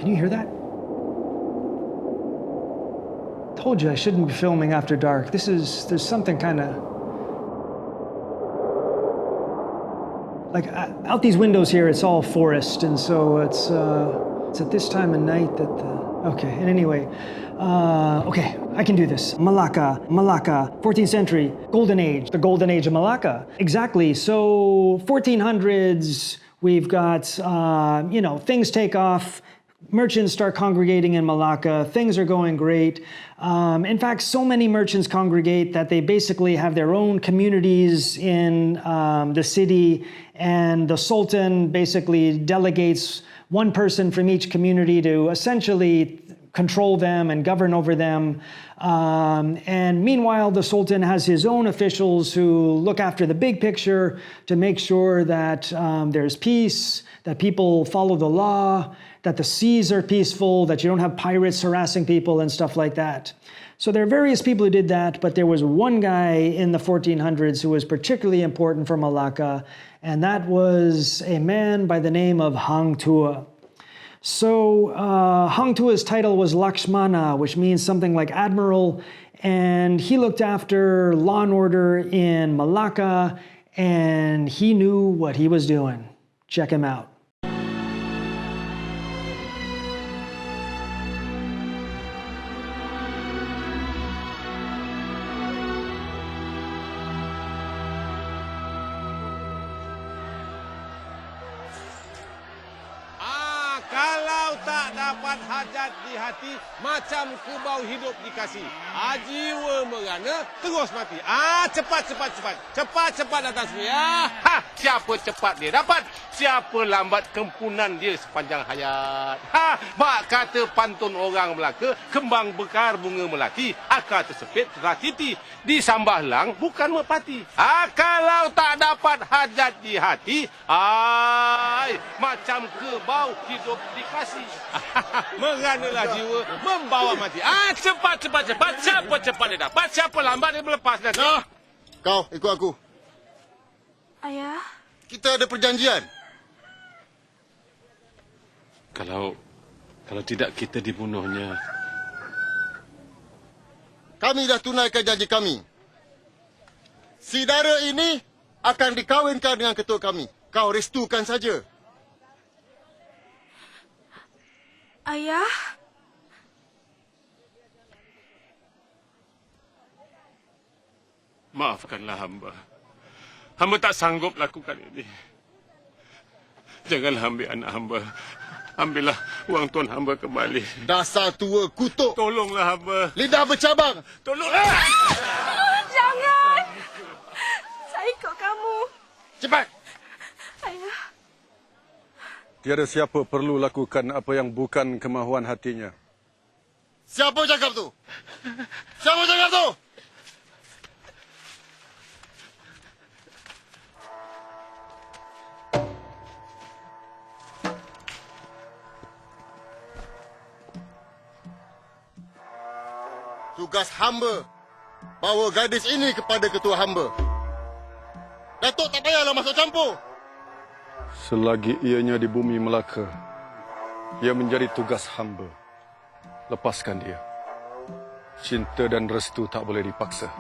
Can you hear that? Told you I shouldn't be filming after dark. There's something kind of... Like, out these windows here, it's all forest, and so it's at this time of night that okay, and anyway, okay, I can do this. Malacca, 14th century, golden age, the golden age of Malacca. Exactly, so 1400s, we've got, things take off, merchants start congregating in Malacca, things are going great. In fact, so many merchants congregate that they basically have their own communities in the city, and the Sultan basically delegates one person from each community to essentially control them and govern over them. And meanwhile, the Sultan has his own officials who look after the big picture to make sure that there's peace, that people follow the law, that the seas are peaceful, that you don't have pirates harassing people and stuff like that. So there are various people who did that, but there was one guy in the 1400s who was particularly important for Malacca, and that was a man by the name of Hang Tuah. So Hang Tuah's title was Lakshmana, which means something like admiral, and he looked after law and order in Malacca, and he knew what he was doing. Check him out. Kalau tak dapat hajat di hati, macam kerbau hidup dikasih. Jiwa merana, terus mati. Cepat datang sini. Siapa cepat dia dapat, siapa lambat kempunan dia sepanjang hayat. Bak kata pantun orang Melaka, kembang bekar bunga melati, akar tersepit ratiti, disambah lang bukan merpati. Kalau tak dapat hajat di hati, macam kerbau hidup dikasih. Meranalah jiwa membawa mati. Cepat. Siapa cepat dia dapat, siapa lambat dia melepas nanti. Kau ikut aku. Ayah? Kita ada perjanjian. Kalau tidak kita dibunuhnya. Kami dah tunaikan janji kami. Si dara ini akan dikawinkan dengan ketua kami. Kau restukan saja. Ayah? Maafkanlah hamba. Hamba tak sanggup lakukan ini. Janganlah ambil anak hamba. Ambillah wang tuan hamba kembali. Dasar tua kutuk. Tolonglah hamba. Lidah bercabang. Tolonglah. Jangan! Saya ikut kamu. Cepat. Ayah. Tiada siapa perlu lakukan apa yang bukan kemahuan hatinya. Siapa cakap tu? Siapa cakap tu? Tugas hamba bawa gadis ini kepada ketua hamba. Datuk tak payahlah masuk campur. Selagi ianya di bumi Melaka, ia menjadi tugas hamba. Lepaskan dia. Cinta dan restu tak boleh dipaksa.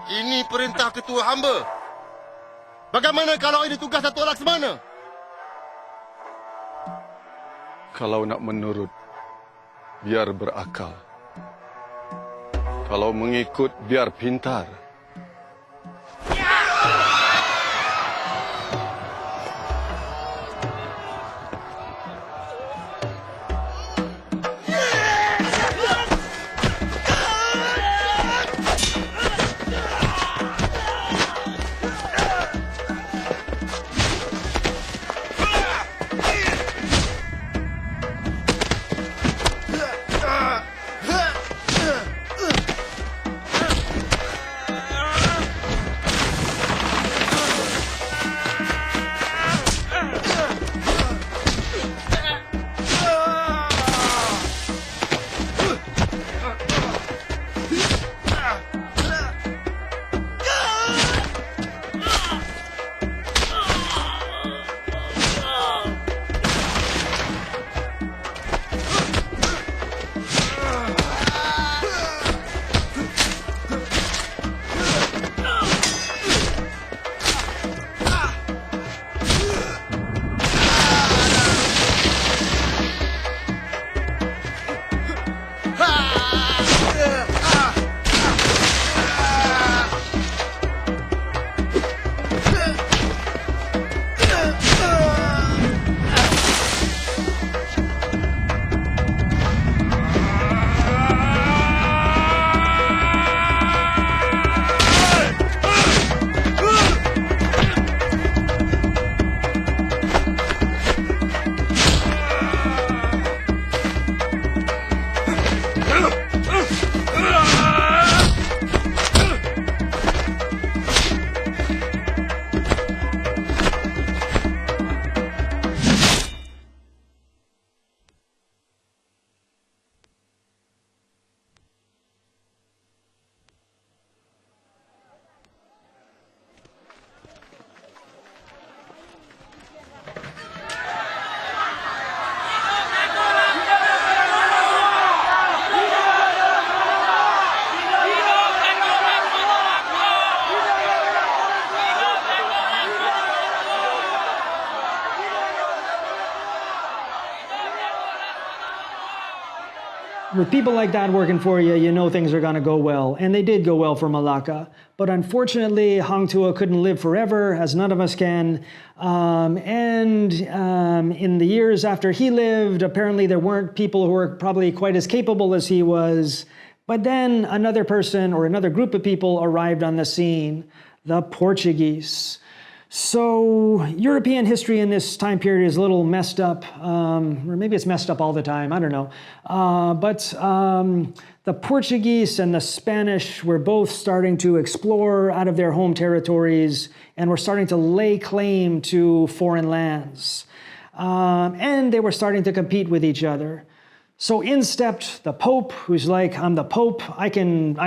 Ini perintah ketua hamba. Bagaimana kalau ini tugas Datuk Laksmana? Kalau nak menurut, biar berakal. Kalau mengikut, biar pintar. With people like that working for you, you know things are going to go well. And they did go well for Malacca. But unfortunately, Hang Tuah couldn't live forever, as none of us can. In the years after he lived, apparently there weren't people who were probably quite as capable as he was. But then another person or another group of people arrived on the scene, the Portuguese. So European history in this time period is a little messed up, or maybe it's messed up all the time, I don't know. But the Portuguese and the Spanish were both starting to explore out of their home territories and were starting to lay claim to foreign lands. And they were starting to compete with each other. So in stepped the Pope, who's like, I'm the Pope, I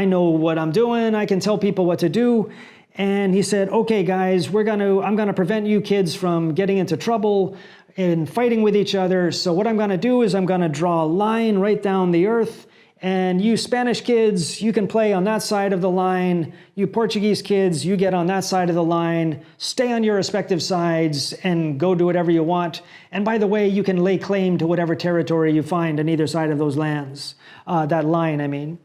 know what I'm doing, I can tell people what to do. And he said, okay, guys, I'm gonna prevent you kids from getting into trouble and fighting with each other. So what I'm gonna do is I'm gonna draw a line right down the earth. And you Spanish kids, you can play on that side of the line. You Portuguese kids, you get on that side of the line. Stay on your respective sides and go do whatever you want. And by the way, you can lay claim to whatever territory you find on either side of those lands. That line, I mean.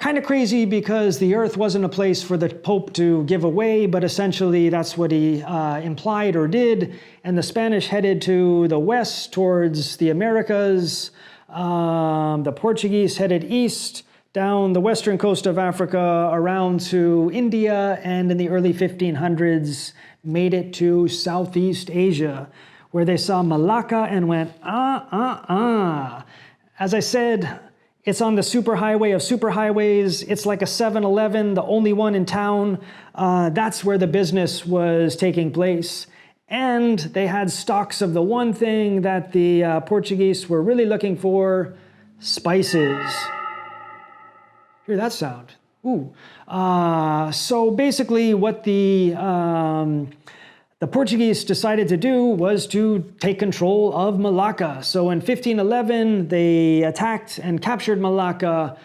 Kind of crazy because the earth wasn't a place for the Pope to give away, but essentially that's what he implied or did. And the Spanish headed to the west towards the Americas. The Portuguese headed east down the western coast of Africa around to India, and in the early 1500s made it to Southeast Asia, where they saw Malacca and went, As I said, it's on the superhighway of superhighways. It's like a 7-Eleven, the only one in town. That's where the business was taking place. And they had stocks of the one thing that the Portuguese were really looking for, spices. Hear that sound? Ooh. So basically what the Portuguese decided to do was to take control of Malacca. So in 1511, they attacked and captured Malacca,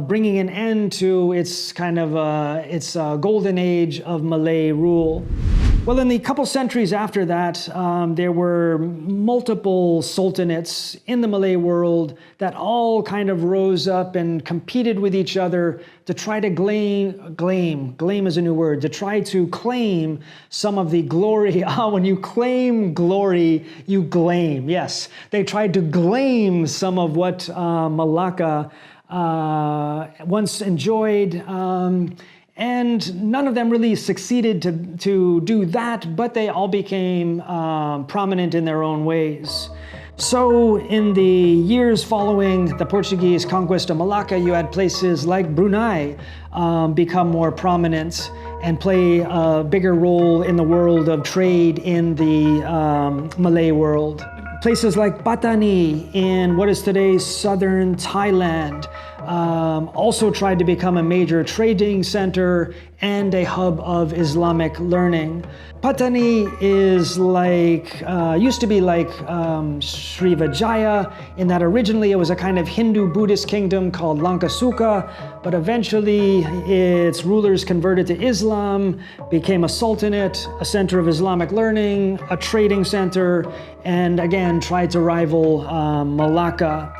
bringing an end to its golden age of Malay rule. Well, in the couple centuries after that, there were multiple sultanates in the Malay world that all kind of rose up and competed with each other to try to claim is a new word, to try to claim some of the glory. When you claim glory, you claim. Yes, they tried to claim some of what Malacca once enjoyed. And none of them really succeeded to do that, but they all became prominent in their own ways. So in the years following the Portuguese conquest of Malacca, you had places like Brunei become more prominent and play a bigger role in the world of trade in the Malay world. Places like Patani in what is today southern Thailand also tried to become a major trading center and a hub of Islamic learning. Patani is used to be like Srivijaya, in that originally it was a kind of Hindu-Buddhist kingdom called Lankasuka, but eventually its rulers converted to Islam, became a sultanate, a center of Islamic learning, a trading center, and again tried to rival Malacca.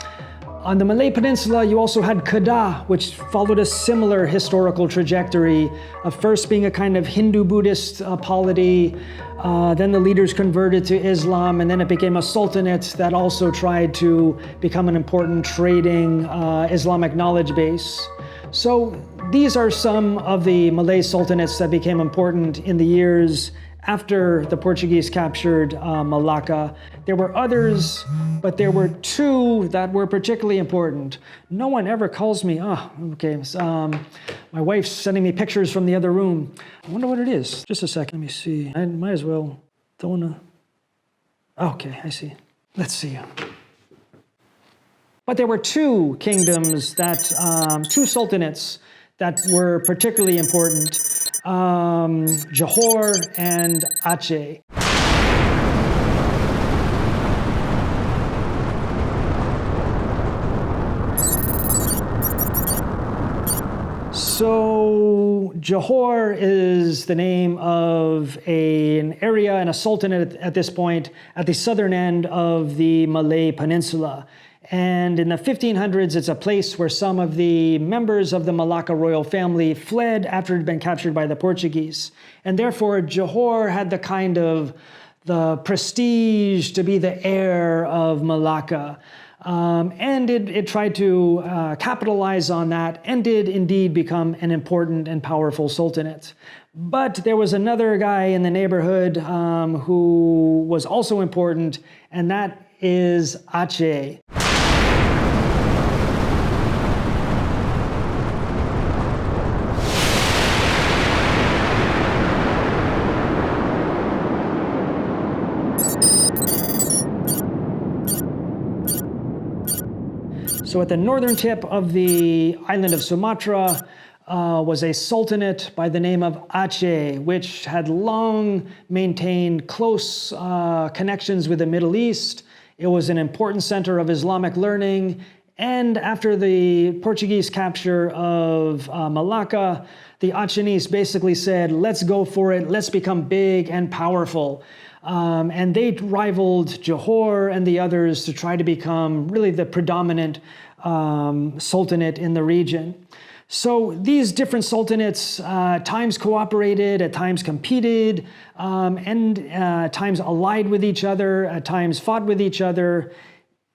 On the Malay Peninsula, you also had Kedah, which followed a similar historical trajectory of first being a kind of Hindu-Buddhist polity, then the leaders converted to Islam, and then it became a sultanate that also tried to become an important trading Islamic knowledge base. So these are some of the Malay sultanates that became important in the years after the Portuguese captured Malacca. There were others, but there were two that were particularly important. No one ever calls me, my wife's sending me pictures from the other room. I wonder what it is. Just a second, let me see. I might as well, don't wanna. Okay, I see. Let's see. But there were two kingdoms two sultanates that were particularly important. Johor and Aceh. So Johor is the name of an area and a sultanate at this point at the southern end of the Malay Peninsula. And in the 1500s, it's a place where some of the members of the Malacca royal family fled after it had been captured by the Portuguese. And therefore, Johor had the prestige to be the heir of Malacca. And it tried to capitalize on that and did indeed become an important and powerful sultanate. But there was another guy in the neighborhood who was also important, and that is Aceh. So at the northern tip of the island of Sumatra was a sultanate by the name of Aceh, which had long maintained close connections with the Middle East. It was an important center of Islamic learning. And after the Portuguese capture of Malacca, the Acehnese basically said, let's go for it, let's become big and powerful. And they rivaled Johor and the others to try to become really the predominant sultanate in the region. So these different sultanates at times cooperated, at times competed, and at times allied with each other, at times fought with each other.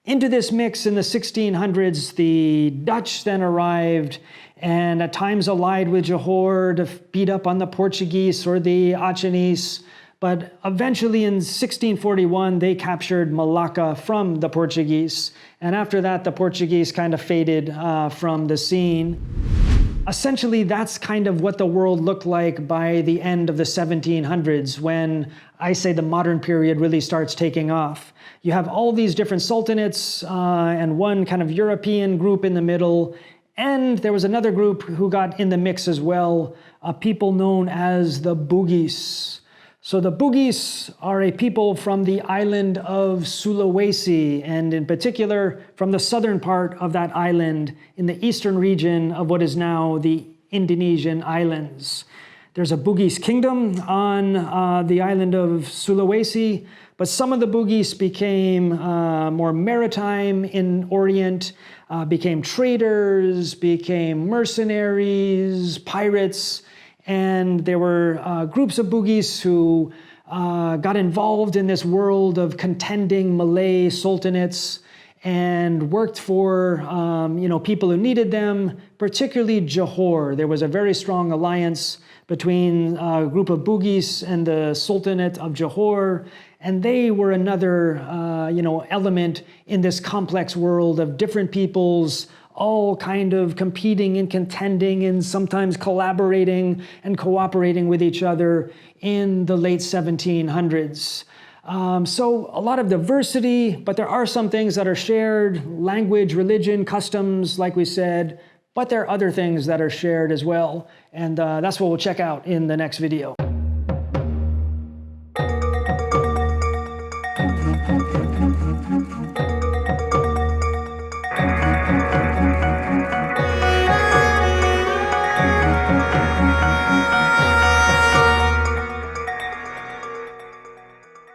Into this mix in the 1600s, the Dutch then arrived and at times allied with Johor to beat up on the Portuguese or the Acehnese. But eventually in 1641, they captured Malacca from the Portuguese. And after that, the Portuguese kind of faded from the scene. Essentially, that's kind of what the world looked like by the end of the 1700s, when I say the modern period really starts taking off. You have all these different sultanates and one kind of European group in the middle. And there was another group who got in the mix as well, people known as the Bugis. So the Bugis are a people from the island of Sulawesi, and in particular from the southern part of that island in the eastern region of what is now the Indonesian islands. There's a Bugis kingdom on the island of Sulawesi, but some of the Bugis became more maritime in Orient, became traders, became mercenaries, pirates. And there were groups of Bugis who got involved in this world of contending Malay sultanates and worked for people who needed them, particularly Johor. There was a very strong alliance between a group of Bugis and the Sultanate of Johor, and they were another element in this complex world of different peoples all kind of competing and contending and sometimes collaborating and cooperating with each other in the late 1700s. So a lot of diversity, but there are some things that are shared, language, religion, customs, like we said, but there are other things that are shared as well. And that's what we'll check out in the next video.